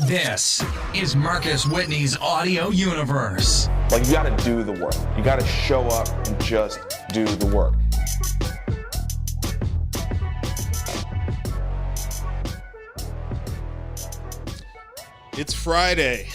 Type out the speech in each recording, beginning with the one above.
This is Marcus Whitney's audio universe. Like, you got to do the work. You got to show up and just do the work. It's Friday.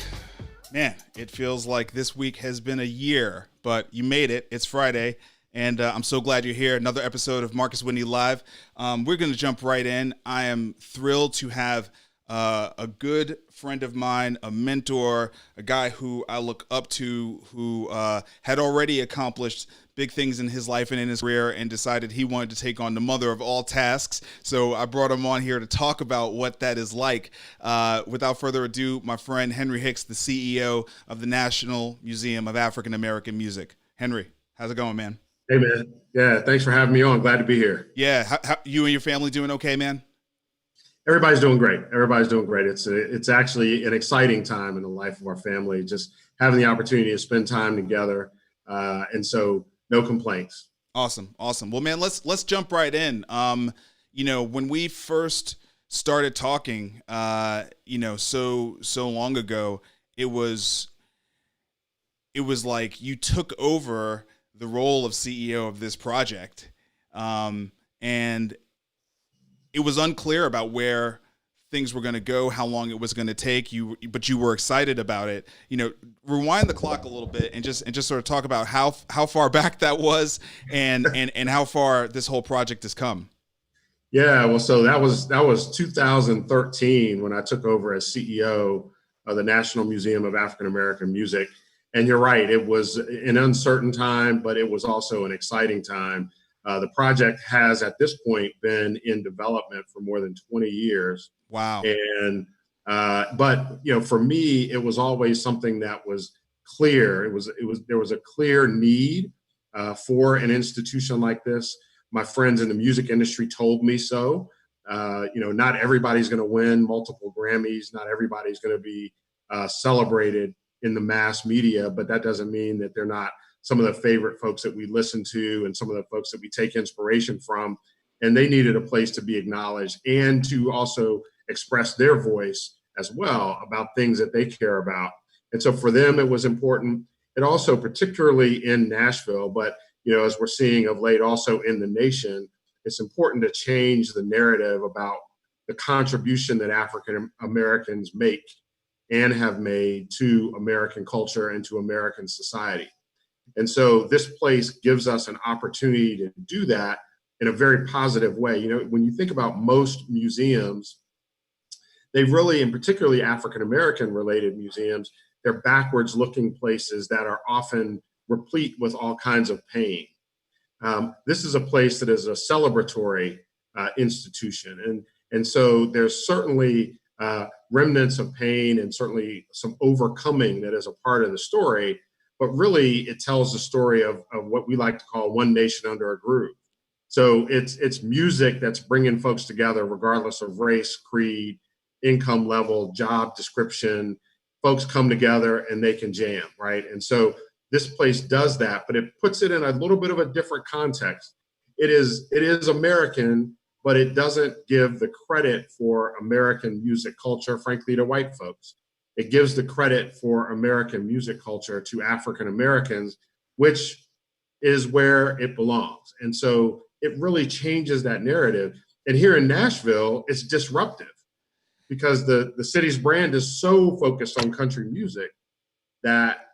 Man, it feels like this week has been a year, but you made it. It's Friday, and I'm so glad you're here. Another episode of Marcus Whitney Live. We're going to jump right in. I am thrilled to have a good friend of mine, a mentor, a guy who I look up to, who had already accomplished big things in his life and in his career and decided he wanted to take on the mother of all tasks. So I brought him on here to talk about what that is like. Without further ado, my friend Henry Hicks, the CEO of the National Museum of African-American Music. Henry, how's it going, man? Hey, man. Yeah, thanks for having me on. Glad to be here. Yeah, how you and your family doing okay, man? Everybody's doing great. Everybody's doing great. It's actually an exciting time in the life of our family, just having the opportunity to spend time together. And so no complaints. Awesome. Well, man, let's jump right in. When we first started talking, so long ago, it was like you took over the role of CEO of this project. And it was unclear about where things were going to go, how long it was going to take but you were excited about it. Rewind the clock a little bit and just sort of talk about how far back that was and how far this whole project has come. Yeah, well, so that was 2013 when I took over as CEO of the National Museum of African-American Music. And you're right, it was an uncertain time, but it was also an exciting time. The project has, at this point, been in development for more than 20 years. Wow. And, but for me, it was always something that was clear. There was a clear need for an institution like this. My friends in the music industry told me so. Not everybody's going to win multiple Grammys. Not everybody's going to be celebrated in the mass media, but that doesn't mean that they're not some of the favorite folks that we listen to and some of the folks that we take inspiration from. And they needed a place to be acknowledged and to also express their voice as well about things that they care about. And so for them, it was important. And also particularly in Nashville, but as we're seeing of late also in the nation, it's important to change the narrative about the contribution that African Americans make and have made to American culture and to American society. And so this place gives us an opportunity to do that in a very positive way. When you think about most museums, they really, and particularly African-American related museums, they're backwards looking places that are often replete with all kinds of pain. This is a place that is a celebratory institution. And so there's certainly remnants of pain and certainly some overcoming that is a part of the story. But really, it tells the story of what we like to call one nation under a groove. So it's music that's bringing folks together, regardless of race, creed, income level, job description. Folks come together and they can jam, right? And so this place does that, but it puts it in a little bit of a different context. It is American, but it doesn't give the credit for American music culture, frankly, to white folks. It gives the credit for American music culture to African Americans, which is where it belongs. And so it really changes that narrative. And here in Nashville, it's disruptive because the city's brand is so focused on country music that,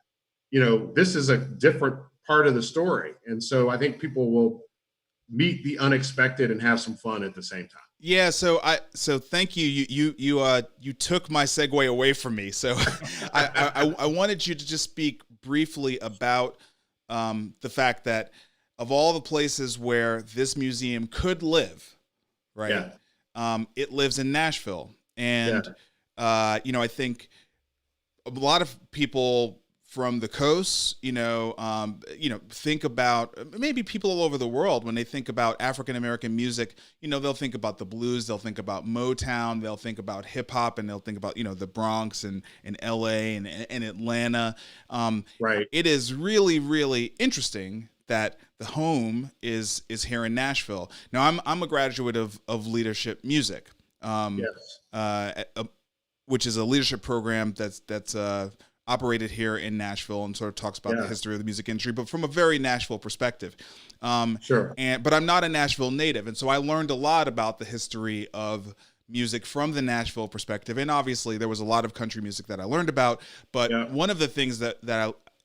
this is a different part of the story. And so I think people will meet the unexpected and have some fun at the same time. Yeah, so thank you. You took my segue away from me. So I wanted you to just speak briefly about the fact that of all the places where this museum could live, right? Yeah. It lives in Nashville, and I think a lot of people from the coast, think about maybe people all over the world when they think about African-American music, they'll think about the blues, they'll think about Motown, they'll think about hip hop, and they'll think about, the Bronx and LA and Atlanta. Right. It is really, really interesting that the home is here in Nashville. Now I'm a graduate of leadership music. Yes. which is a leadership program that's operated here in Nashville and sort of talks about the history of the music industry, but from a very Nashville perspective. Sure. But I'm not a Nashville native, and so I learned a lot about the history of music from the Nashville perspective. And obviously, there was a lot of country music that I learned about. But one of the things that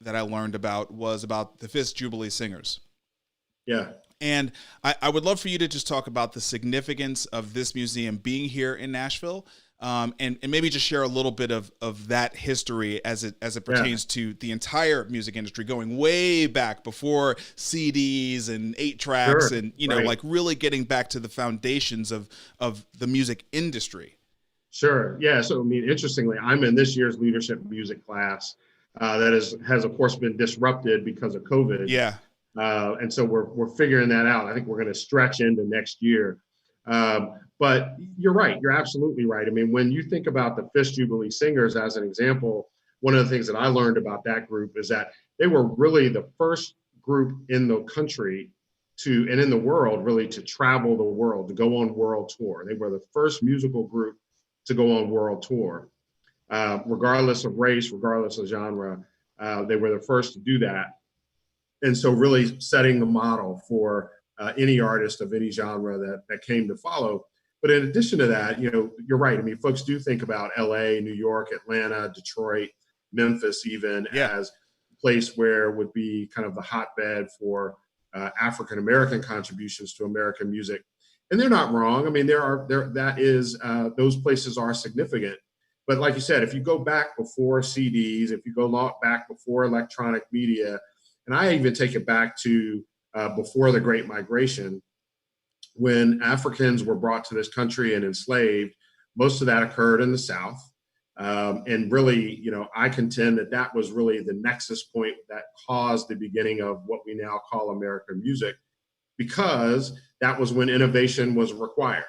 I learned about was about the Fisk Jubilee singers. Yeah. And I would love for you to just talk about the significance of this museum being here in Nashville, and maybe just share a little bit of that history as it pertains to the entire music industry, going way back before CDs and 8-tracks, and like really getting back to the foundations of the music industry. Sure. Yeah. So, I mean, interestingly, I'm in this year's leadership music class that has of course been disrupted because of COVID. Yeah. And so we're figuring that out. I think we're going to stretch into next year. But you're right. You're absolutely right. I mean, when you think about the Fisk Jubilee Singers as an example, one of the things that I learned about that group is that they were really the first group in the country and in the world really to travel the world, to go on world tour. They were the first musical group to go on world tour, regardless of race, regardless of genre. They were the first to do that. And so really setting the model for any artist of any genre that came to follow. But in addition to that, you're right. I mean, folks do think about LA, New York, Atlanta, Detroit, Memphis, even as a place where would be kind of the hotbed for African-American contributions to American music. And they're not wrong. I mean, those places are significant. But like you said, if you go back before CDs, if you go back before electronic media, and I even take it back to before the Great Migration, when Africans were brought to this country and enslaved. Most of that occurred in the South. And really, I contend that was really the nexus point that caused the beginning of what we now call American music, because that was when innovation was required.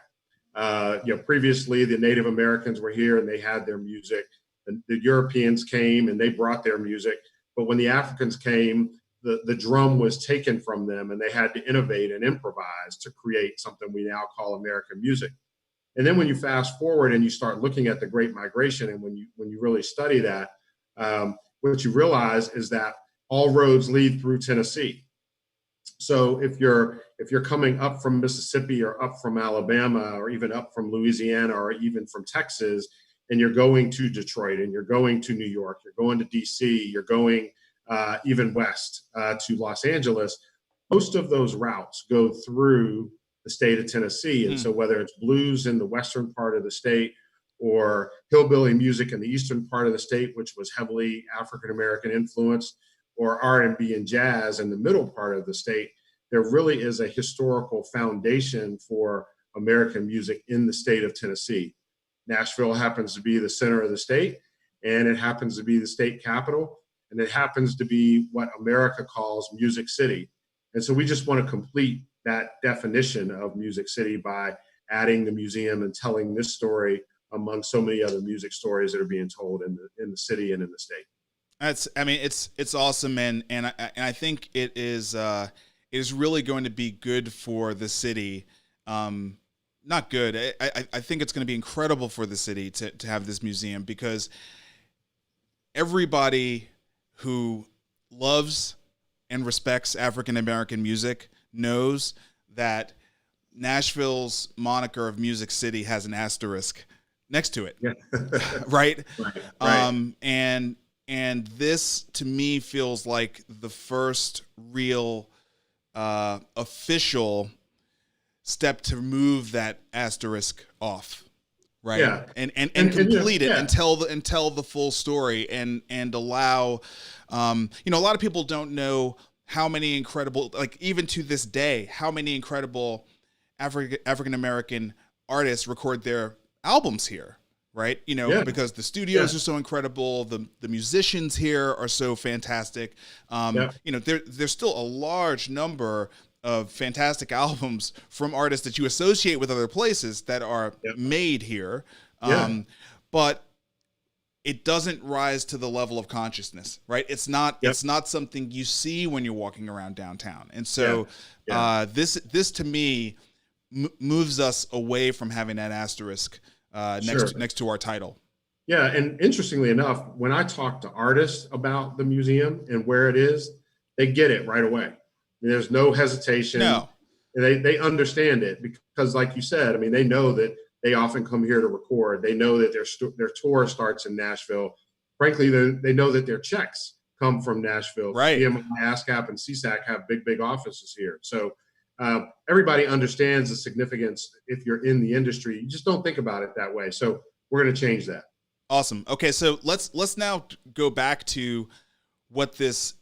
Previously, the Native Americans were here and they had their music. The Europeans came and they brought their music. But when the Africans came, the drum was taken from them and they had to innovate and improvise to create something we now call American music. And then when you fast forward and you start looking at the Great Migration, and when you really study that, what you realize is that all roads lead through Tennessee. So if you're coming up from Mississippi or up from Alabama or even up from Louisiana or even from Texas, and you're going to Detroit and you're going to New York, you're going to DC, you're going even west to Los Angeles, most of those routes go through the state of Tennessee. And so whether it's blues in the western part of the state or hillbilly music in the eastern part of the state, which was heavily African-American influenced, or R&B and jazz in the middle part of the state, there really is a historical foundation for American music in the state of Tennessee. Nashville happens to be the center of the state, and it happens to be the state capital, and it happens to be what America calls Music City. And so we just want to complete that definition of Music City by adding the museum and telling this story among so many other music stories that are being told in the city and in the state. It's awesome, and I think it is really going to be good for the city. Not good. I think it's going to be incredible for the city to have this museum, because everybody who loves and respects African-American music knows that Nashville's moniker of Music City has an asterisk next to it. Yeah. Right? Right. And this, to me, feels like the first real official step to move that asterisk off, right? Yeah. And complete it and tell the full story and allow, a lot of people don't know how many incredible, like even to this day, how many incredible African-American artists record their albums here. Right. Because the studios are so incredible. The musicians here are so fantastic. There's still a large number of fantastic albums from artists that you associate with other places that are made here. But it doesn't rise to the level of consciousness, right? It's not something you see when you're walking around downtown. And so this to me moves us away from having that asterisk next to our title. Yeah, and interestingly enough, when I talk to artists about the museum and where it is, they get it right away. There's no hesitation. No. They understand it because, like you said, I mean, they know that they often come here to record. They know that their tour starts in Nashville. Frankly, they know that their checks come from Nashville. Right. BMI, ASCAP, and CSAC have big offices here. So everybody understands the significance if you're in the industry. You just don't think about it that way. So we're going to change that. Awesome. Okay, so let's now go back to what this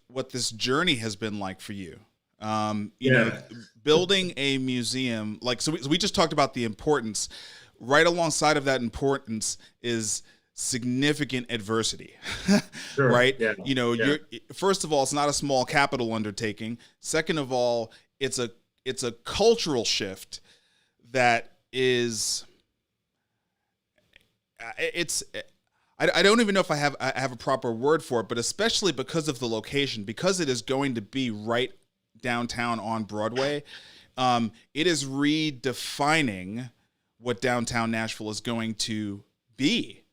journey has been like for you. You know, building a museum, like, so we just talked about the importance. Right alongside of that importance is significant adversity, Sure. right? Yeah. You know, you're, first of all, it's not a small capital undertaking. Second of all, it's a cultural shift that is, I don't even know if I have a proper word for it, but especially because of the location, because it is going to be right downtown on Broadway, it is redefining what downtown Nashville is going to be,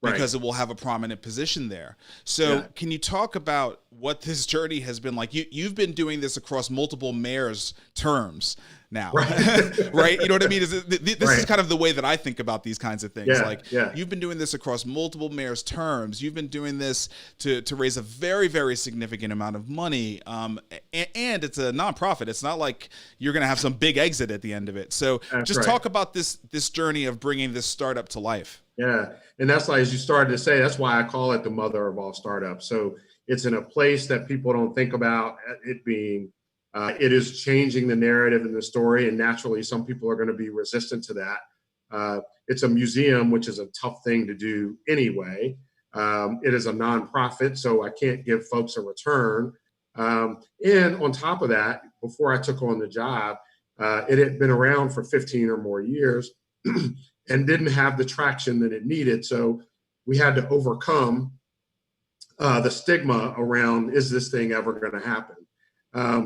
because it will have a prominent position there. So can you talk about what this journey has been like? You've been doing this across multiple mayors' terms now, right? You know what I mean? This is kind of the way that I think about these kinds of things. You've been doing this across multiple mayors' terms. You've been doing this to raise a very, very significant amount of money. And it's a nonprofit. It's not like you're going to have some big exit at the end of it. So talk about this journey of bringing this startup to life. Yeah. And that's like, as you started to say, that's why I call it the mother of all startups. So it's in a place that people don't think about it being. It is changing the narrative and the story, and naturally, some people are going to be resistant to that. It's a museum, which is a tough thing to do anyway. It is a nonprofit, so I can't give folks a return. And on top of that, before I took on the job, it had been around for 15 or more years and didn't have the traction that it needed. So we had to overcome the stigma around, is this thing ever going to happen?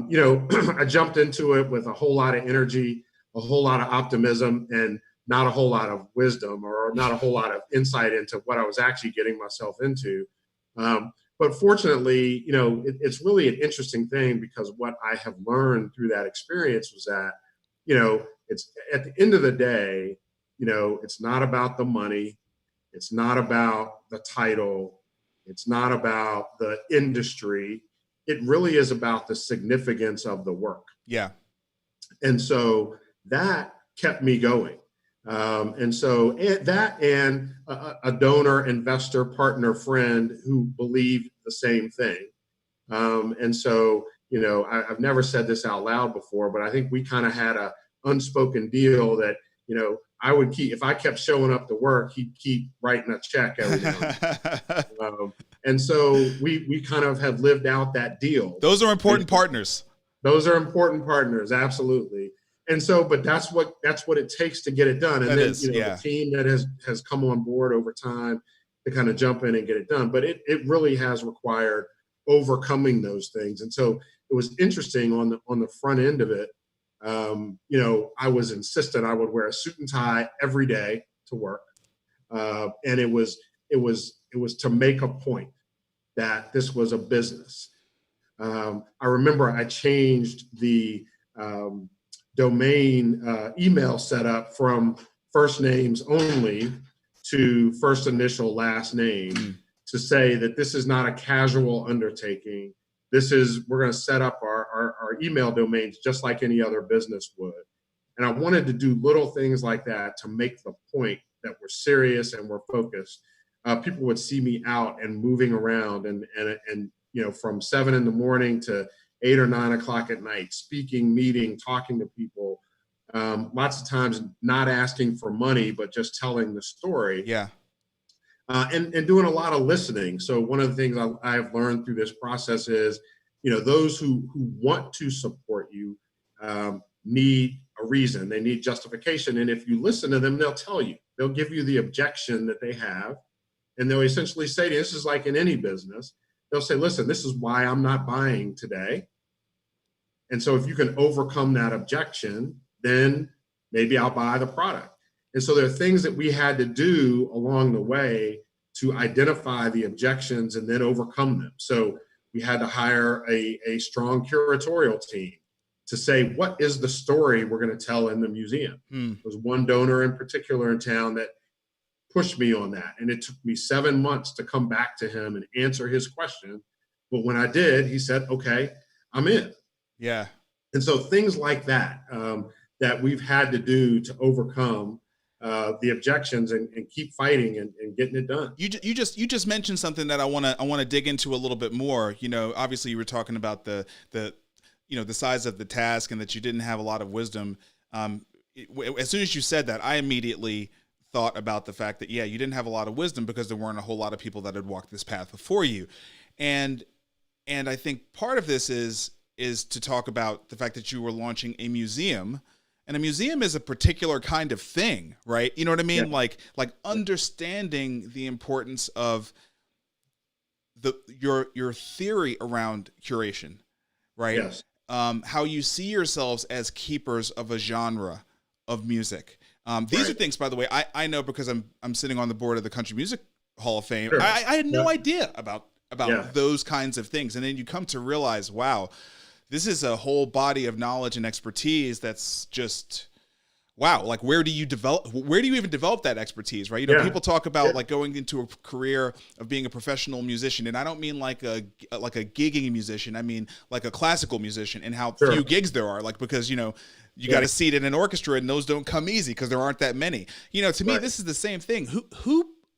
You know, I jumped into it with a whole lot of energy, a whole lot of optimism, and not a whole lot of wisdom, or not a whole lot of insight into what I was actually getting myself into. But fortunately, you know, it's really an interesting thing, because what I have learned through that experience was that, you know, it's at the end of the day, you know, it's not about the money. It's not about the title. It's not about the industry. It really is about the significance of the work. Yeah. And so that kept me going. And so that, and a donor, investor, partner, friend who believed the same thing. And so, you know, I've never said this out loud before, but I think we kind of had a unspoken deal that, you know, I would keep, if I kept showing up to work, he'd keep writing a check every now and so we kind of have lived out that deal. Those are important partners. Those are important partners, absolutely. And so, but that's what it takes to get it done. And the team that has come on board over time to kind of jump in and get it done. But it really has required overcoming those things. And so it was interesting on the front end of it. You know, I was insistent I would wear a suit and tie every day to work. And it was to make a point that this was a business. I remember I changed the domain email setup from first names only to first initial last name to say that this is not a casual undertaking. We're going to set up our email domains just like any other business would. And I wanted to do little things like that to make the point that we're serious and we're focused. People would see me out and moving around and you know, from 7 a.m. to 8 or 9 o'clock at night, speaking, meeting, talking to people. Lots of times not asking for money, but just telling the story. Yeah. And doing a lot of listening. So one of the things I've learned through this process is, you know, those who want to support you need a reason. They need justification. And if you listen to them, they'll tell you. They'll give you the objection that they have. And they'll essentially say to you, this is like in any business, they'll say, listen, this is why I'm not buying today. And so if you can overcome that objection, then maybe I'll buy the product. And so there are things that we had to do along the way to identify the objections and then overcome them. So we had to hire a strong curatorial team to say, what is the story we're going to tell in the museum? There was one donor in particular in town that pushed me on that. And it took me 7 months to come back to him and answer his question. But when I did, he said, okay, I'm in. Yeah. And so things like that, that we've had to do to overcome the objections and keep fighting and getting it done. You just mentioned something that I want to dig into a little bit more. You know, obviously you were talking about the size of the task and that you didn't have a lot of wisdom. As soon as you said that, I immediately thought about the fact that, yeah, you didn't have a lot of wisdom because there weren't a whole lot of people that had walked this path before you. And I think part of this is to talk about the fact that you were launching a museum, and a museum is a particular kind of thing, right? You know what I mean? Yeah. Like understanding the importance of your theory around curation, right? Yes. How you see yourselves as keepers of a genre of music. These are things, by the way, I know because I'm sitting on the board of the Country Music Hall of Fame. Sure. I had no idea about those kinds of things. And then you come to realize, wow, this is a whole body of knowledge and expertise that's just, wow. Like, where do you even develop that expertise, right? You know, people talk about like going into a career of being a professional musician. And I don't mean like a gigging musician. I mean like a classical musician, and how few gigs there are, like, because, you know, you got a seat in an orchestra and those don't come easy because there aren't that many. You know, to me, this is the same thing.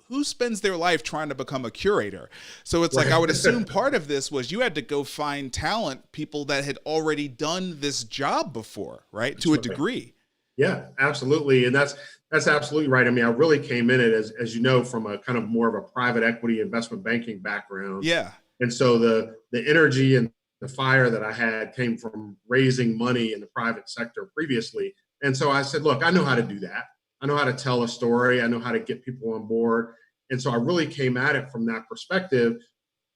Who spends their life trying to become a curator? So it's like, I would assume part of this was you had to go find talent, people that had already done this job before, right? To a degree. Yeah, absolutely. And that's absolutely right. I mean, I really came in it, as you know, from a kind of more of a private equity investment banking background. Yeah. And so the energy and the fire that I had came from raising money in the private sector previously. And so I said, look, I know how to do that. I know how to tell a story. I know how to get people on board. And so I really came at it from that perspective,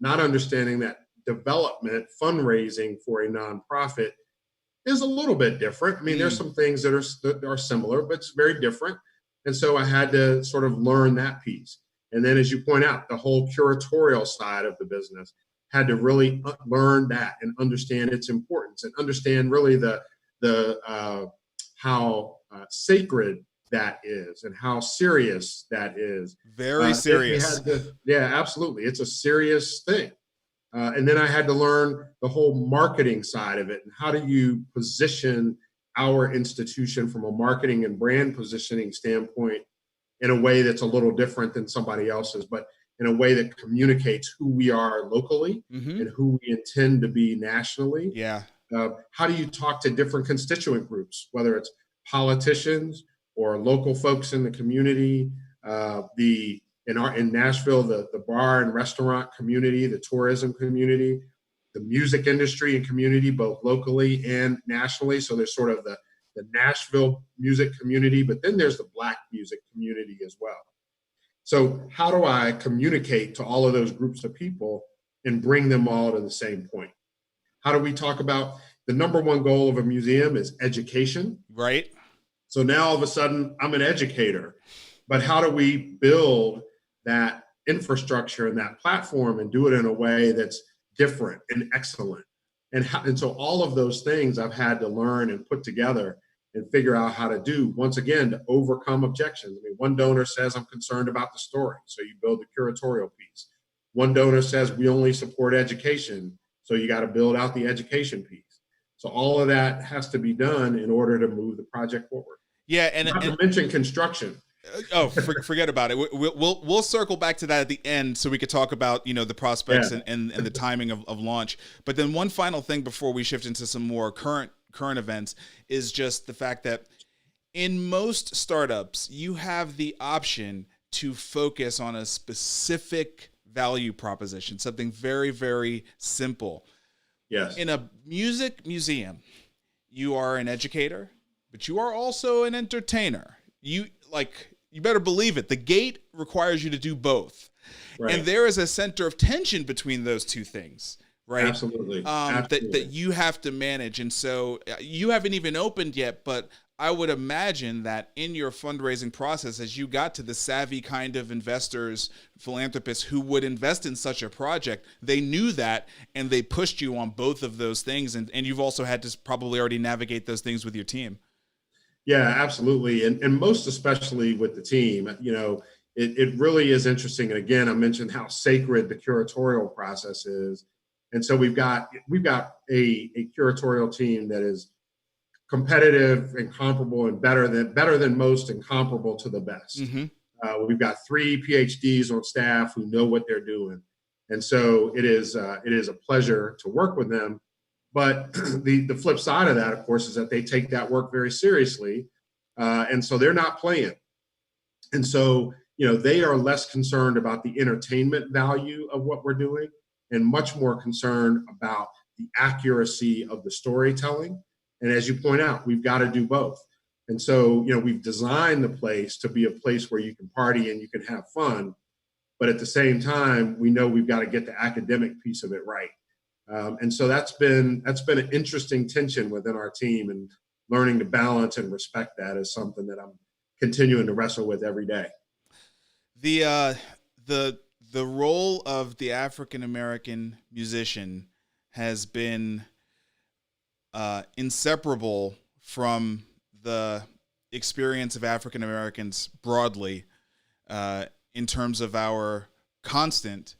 not understanding that development, fundraising for a nonprofit is a little bit different. I mean, there's some things that are similar, but it's very different. And so I had to sort of learn that piece. And then, as you point out, the whole curatorial side of the business, had to really learn that and understand its importance, and understand really how sacred that is and how serious that is. Very serious. Yeah, absolutely. It's a serious thing. And then I had to learn the whole marketing side of it, and how do you position our institution from a marketing and brand positioning standpoint in a way that's a little different than somebody else's, but in a way that communicates who we are locally and who we intend to be nationally. Yeah. How do you talk to different constituent groups, whether it's politicians or local folks in the community, in Nashville, the bar and restaurant community, the tourism community, the music industry and community, both locally and nationally. So there's sort of the Nashville music community, but then there's the Black music community as well. So how do I communicate to all of those groups of people and bring them all to the same point? How do we talk about the number one goal of a museum is education? Right. So now all of a sudden I'm an educator, but how do we build that infrastructure and that platform and do it in a way that's different and excellent? And so all of those things I've had to learn and put together and figure out how to do, once again, to overcome objections. I mean, one donor says, I'm concerned about the story, so you build the curatorial piece. One donor says, we only support education, so you got to build out the education piece. So all of that has to be done in order to move the project forward. Yeah, and not to mention construction. Forget about it. We'll circle back to that at the end, so we could talk about, you know, the prospects and the timing of launch. But then one final thing before we shift into some more current events is just the fact that in most startups, you have the option to focus on a specific value proposition, something very, very simple. Yes. In a music museum, you are an educator, but you are also an entertainer. You better believe it. The gate requires you to do both. Right. And there is a center of tension between those two things. Right. Absolutely. That you have to manage. And so you haven't even opened yet, but I would imagine that in your fundraising process, as you got to the savvy kind of investors, philanthropists who would invest in such a project, they knew that and they pushed you on both of those things. And you've also had to probably already navigate those things with your team. Yeah, absolutely. And most especially with the team, it really is interesting. And again, I mentioned how sacred the curatorial process is. And so we've got a curatorial team that is competitive and comparable and better than most and comparable to the best. Mm-hmm. We've got 3 PhDs on staff who know what they're doing. And so it is a pleasure to work with them. But the flip side of that, of course, is that they take that work very seriously. And so they're not playing. And so, they are less concerned about the entertainment value of what we're doing and much more concerned about the accuracy of the storytelling. And as you point out, we've got to do both. And so, we've designed the place to be a place where you can party and you can have fun. But at the same time, we know we've got to get the academic piece of it right. And so that's been an interesting tension within our team, and learning to balance and respect that is something that I'm continuing to wrestle with every day. The role of the African-American musician has been inseparable from the experience of African Americans broadly, in terms of our constant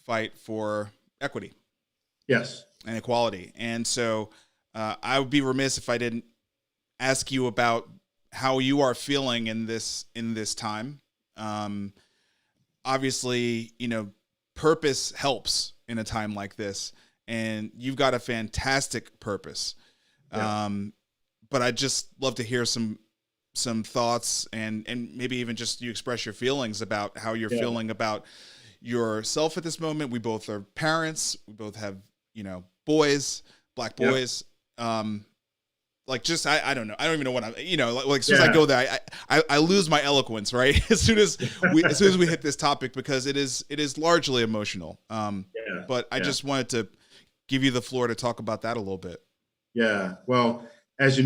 fight for equity. Yes. And equality. And so I would be remiss if I didn't ask you about how you are feeling in this time. Obviously, purpose helps in a time like this, and you've got a fantastic purpose. Yeah. But I'd just love to hear some thoughts and maybe even just you express your feelings about how you're feeling about yourself at this moment. We both are parents. We both have, boys, black boys. I don't know. I don't even know what I'm, as soon as I go there, I lose my eloquence, right? as soon as we hit this topic, because it is largely emotional. But I just wanted to give you the floor to talk about that a little bit. Yeah. Well, as you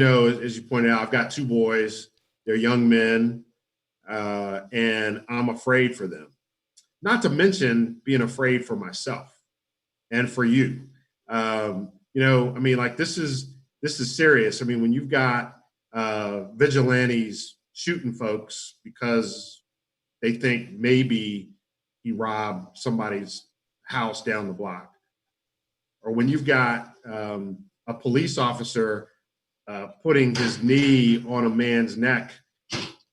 pointed out, I've got 2 boys. They're young men, and I'm afraid for them. Not to mention being afraid for myself and for you. This is serious. I mean, when you've got vigilantes shooting folks because they think maybe he robbed somebody's house down the block, or when you've got a police officer putting his knee on a man's neck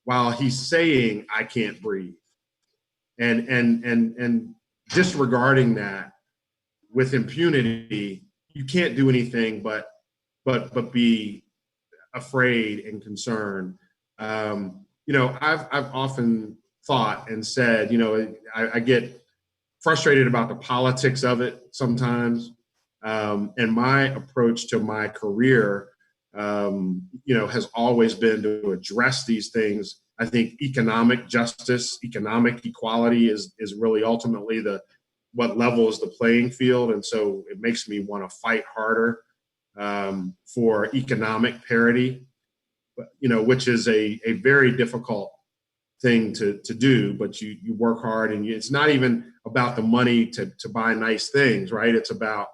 while he's saying, "I can't breathe," and disregarding that with impunity, you can't do anything but be afraid and concerned. I've often thought and said, I get frustrated about the politics of it sometimes. And my approach to my career, has always been to address these things. I think economic justice, economic equality is really ultimately what levels the playing field. And so it makes me want to fight harder for economic parity, which is a very difficult thing to do, but you work hard, and it's not even about the money to buy nice things, right? It's about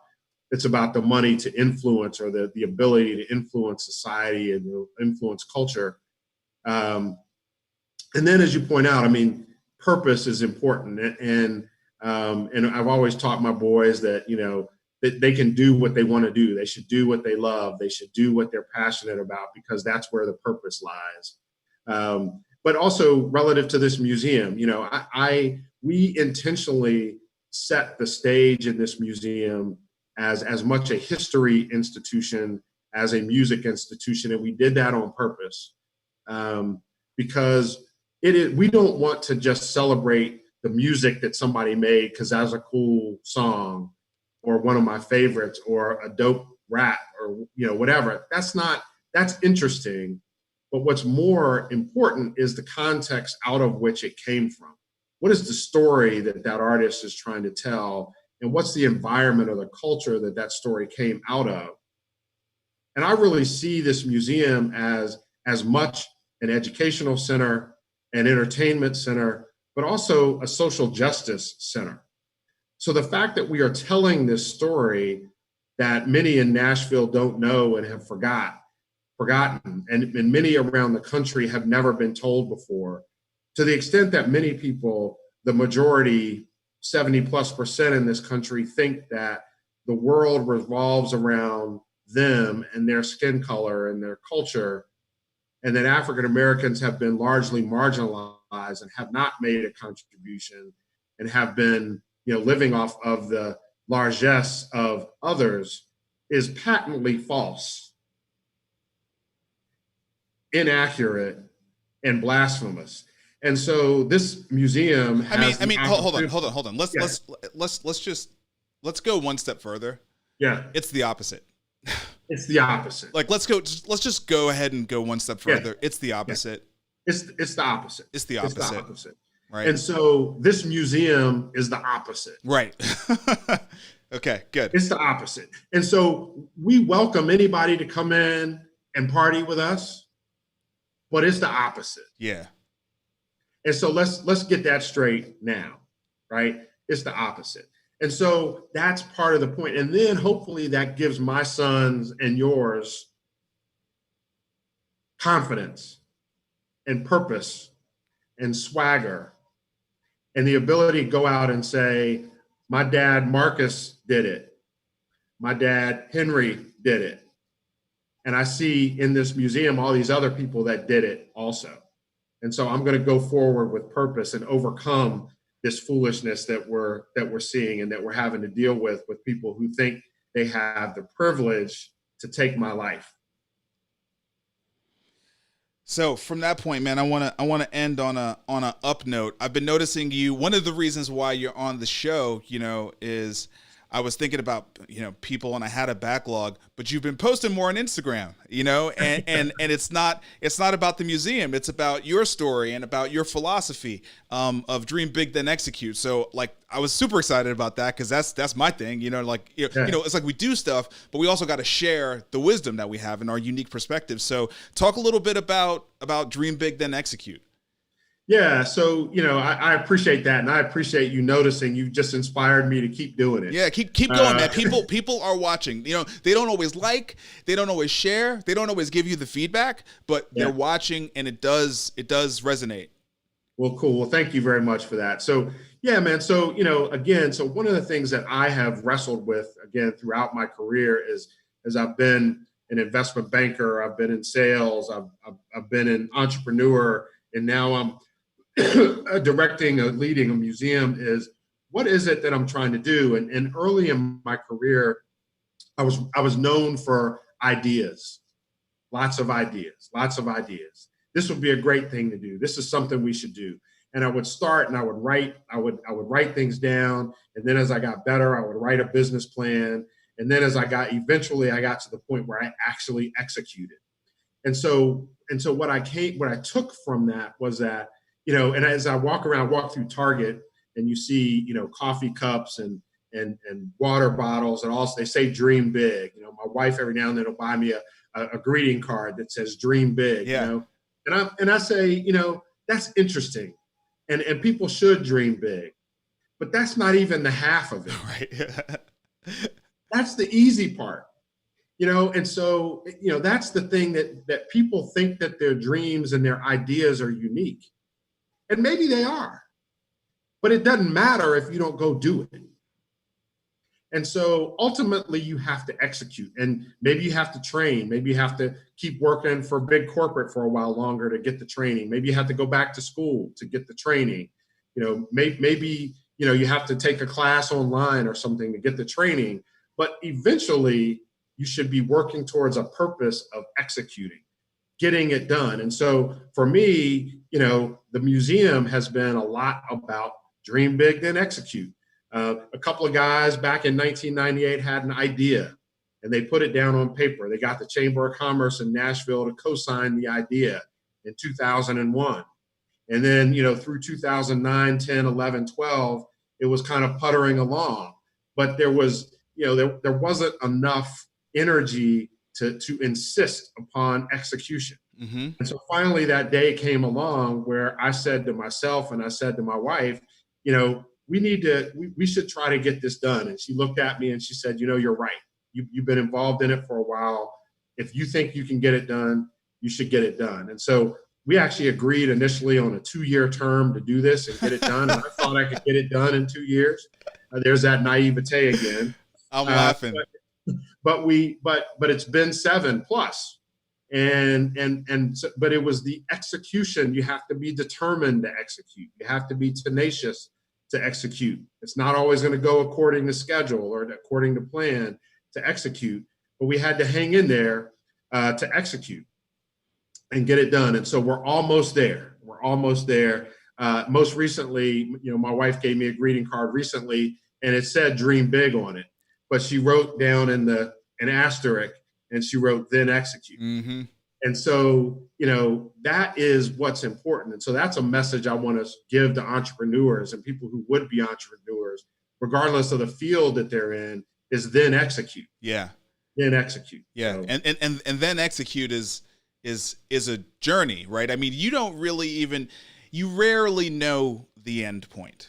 the money to influence, or the ability to influence society and influence culture. And then, as you point out, purpose is important. And I've always taught my boys that, that they can do what they want to do. They should do what they love. They should do what they're passionate about, because that's where the purpose lies. But also relative to this museum, we intentionally set the stage in this museum as much a history institution as a music institution. And we did that on purpose, because we don't want to just celebrate the music that somebody made because that's a cool song or one of my favorites or a dope rap or whatever. That's interesting. But what's more important is the context out of which it came from. What is the story that artist is trying to tell? And what's the environment or the culture that story came out of? And I really see this museum as as much an educational center, an entertainment center, but also a social justice center. So the fact that we are telling this story that many in Nashville don't know and have forgotten, and many around the country have never been told before, to the extent that many people, the majority, 70+% in this country, think that the world revolves around them and their skin color and their culture, and that African Americans have been largely marginalized and have not made a contribution and have been, living off of the largesse of others, is patently false, inaccurate, and blasphemous. And so this museum has hold on. Let's go one step further. Yeah. It's the opposite. It's the opposite. Like, let's just go ahead and go one step further. Yeah. It's the opposite. Yeah. It's the opposite. It's the opposite. Right. And so this museum is the opposite. Right. Okay, good. It's the opposite. And so we welcome anybody to come in and party with us, but it's the opposite. Yeah. And so let's get that straight now, right? It's the opposite. And so that's part of the point. And then hopefully that gives my sons and yours confidence and purpose and swagger and the ability to go out and say, my dad, Marcus, did it. My dad, Henry, did it. And I see in this museum all these other people that did it also. And so I'm going to go forward with purpose and overcome this foolishness that we're seeing and that we're having to deal with people who think they have the privilege to take my life. So from that point, man, I want to end on a up note. I've been noticing you. One of the reasons why you're on the show, is I was thinking about, people, and I had a backlog, but you've been posting more on Instagram, and it's not about the museum. It's about your story and about your philosophy of dream big, then execute. So like, I was super excited about that because that's my thing, it's like we do stuff, but we also got to share the wisdom that we have in our unique perspective. So talk a little bit about dream big, then execute. Yeah. So, I appreciate that. And I appreciate you noticing. You just inspired me to keep doing it. Yeah. Keep going, man. People are watching, they don't always they don't always share. They don't always give you the feedback, but they're watching, and it does resonate. Well, cool. Well, thank you very much for that. So, yeah, man. So, again, so one of the things that I have wrestled with, again, throughout my career is I've been an investment banker, I've been in sales, I've been an entrepreneur, and now I'm leading a museum, is what is it that I'm trying to do? And early in my career, I was known for ideas, lots of ideas. This would be a great thing to do. This is something we should do. And I would start and I would write things down. And then as I got better, I would write a business plan. And then eventually I got to the point where I actually executed. And so what I took from that was that, and as I walk through Target and you see, coffee cups and water bottles, and also they say dream big. My wife every now and then will buy me a greeting card that says dream big, and I say, that's interesting. And people should dream big, but that's not even the half of it. Right. That's the easy part. And so, that's the thing that people think that their dreams and their ideas are unique. And maybe they are, but it doesn't matter if you don't go do it. And so ultimately you have to execute, and maybe you have to train. Maybe you have to keep working for big corporate for a while longer to get the training. Maybe you have to go back to school to get the training. Maybe you have to take a class online or something to get the training, but eventually you should be working towards a purpose of executing, getting it done. And so for me, the museum has been a lot about dream big, then execute. A couple of guys back in 1998 had an idea and they put it down on paper. They got the Chamber of Commerce in Nashville to co-sign the idea in 2001. And then, through 2009, 10, 11, 12, it was kind of puttering along. But there wasn't enough energy to insist upon execution. Mm-hmm. And so finally that day came along where I said to myself and I said to my wife, we should try to get this done. And she looked at me and she said, you're right. You've been involved in it for a while. If you think you can get it done, you should get it done. And so we actually agreed initially on a 2-year term to do this and get it done. And I thought I could get it done in 2 years. There's that naivete again. I'm laughing. But it's been 7 plus. But it was the execution. You have to be determined to execute. You have to be tenacious to execute. It's not always going to go according to schedule or according to plan to execute, but we had to hang in there to execute and get it done. And so we're almost there. Most recently, my wife gave me a greeting card recently and it said dream big on it, but she wrote down an asterisk and she wrote then execute. Mm-hmm. And so, that is what's important. And so that's a message I want to give to entrepreneurs and people who would be entrepreneurs, regardless of the field that they're in, is then execute. Yeah. Then execute. Yeah. So, and then execute is a journey, right? I mean, you rarely know the end point.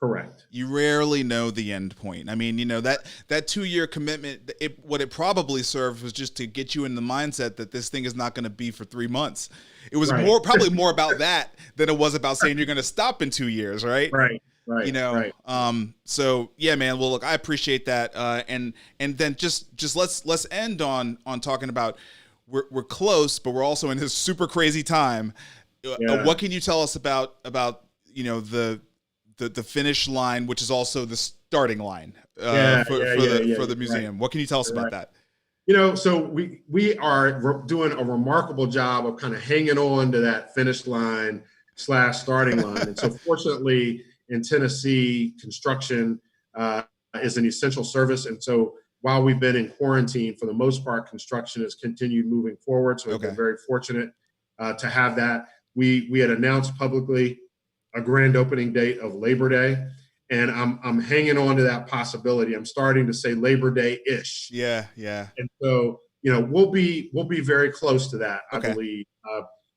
correct. You rarely know the end point. I mean, that 2-year commitment, what it probably served was just to get you in the mindset that this thing is not going to be for 3 months. It was Right. probably more about that than it was about saying you're going to stop in 2 years, right? Right. Right. So yeah, man. Well, look, I appreciate that. And then just let's end on talking about we're close, but we're also in this super crazy time. Yeah. What can you tell us about the finish line, which is also the starting line for the museum? Right. What can you tell us about that? So we are doing a remarkable job of kind of hanging on to that finish line / starting line. And so fortunately in Tennessee, construction is an essential service. And so while we've been in quarantine, for the most part, construction has continued moving forward. So we've been very fortunate to have that. We had announced publicly a grand opening date of Labor Day. And I'm hanging on to that possibility. I'm starting to say Labor Day-ish. Yeah. And so, we'll be very close to that, I believe.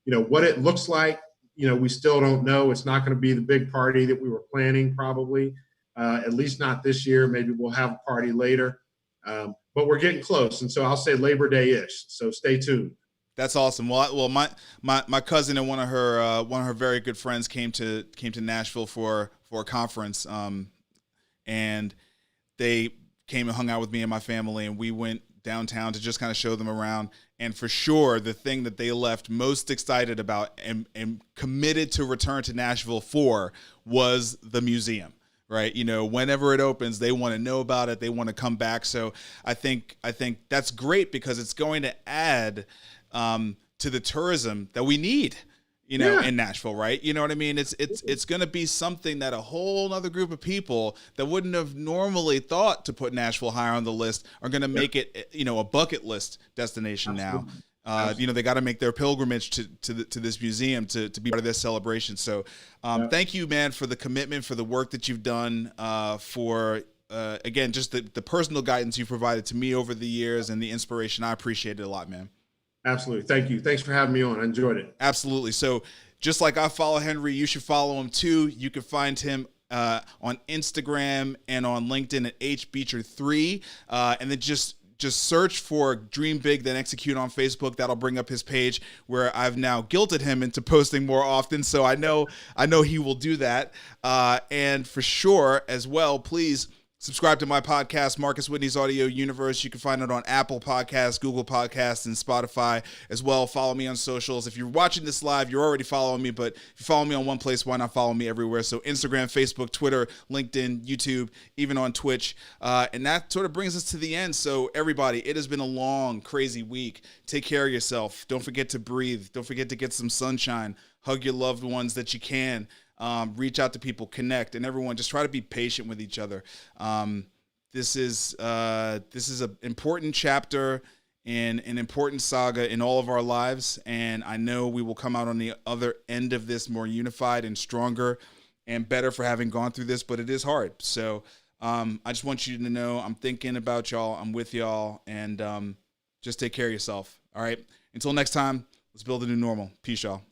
What it looks like, we still don't know. It's not going to be the big party that we were planning, probably, at least not this year. Maybe we'll have a party later, but we're getting close. And so I'll say Labor Day-ish. So stay tuned. That's awesome. Well, my cousin and one of her very good friends came to Nashville for a conference, and they came and hung out with me and my family, and we went downtown to just kind of show them around. And for sure, the thing that they left most excited about and committed to return to Nashville for was the museum. Right. Whenever it opens, they want to know about it. They want to come back. So I think that's great because it's going to add to the tourism that we need, in Nashville, right? You know what I mean? It's going to be something that a whole other group of people that wouldn't have normally thought to put Nashville higher on the list are going to make it, a bucket list destination. Absolutely. Now. They got to make their pilgrimage to this museum to be part of this celebration. So thank you, man, for the commitment, for the work that you've done, for again, just the personal guidance you've provided to me over the years and the inspiration. I appreciate it a lot, man. Absolutely. Thank you. Thanks for having me on. I enjoyed it. Absolutely. So just like I follow Henry, you should follow him too. You can find him on Instagram and on LinkedIn at hbeecher3. And then just search for Dream Big, Then Execute on Facebook. That'll bring up his page where I've now guilted him into posting more often. So I know he will do that. And for sure as well, please subscribe to my podcast, Marcus Whitney's Audio Universe. You can find it on Apple Podcasts, Google Podcasts, and Spotify as well. Follow me on socials. If you're watching this live, you're already following me, but if you follow me on one place, why not follow me everywhere? So Instagram, Facebook, Twitter, LinkedIn, YouTube, even on Twitch. And that sort of brings us to the end. So everybody, it has been a long, crazy week. Take care of yourself. Don't forget to breathe. Don't forget to get some sunshine. Hug your loved ones that you can. Reach out to people, connect, and everyone just try to be patient with each other. This is an important chapter in an important saga in all of our lives, and I know we will come out on the other end of this more unified and stronger and better for having gone through this, but it is hard. So I just want you to know I'm thinking about y'all, I'm with y'all, and Just take care of yourself. All right. Until next time, let's build a new normal. Peace, y'all.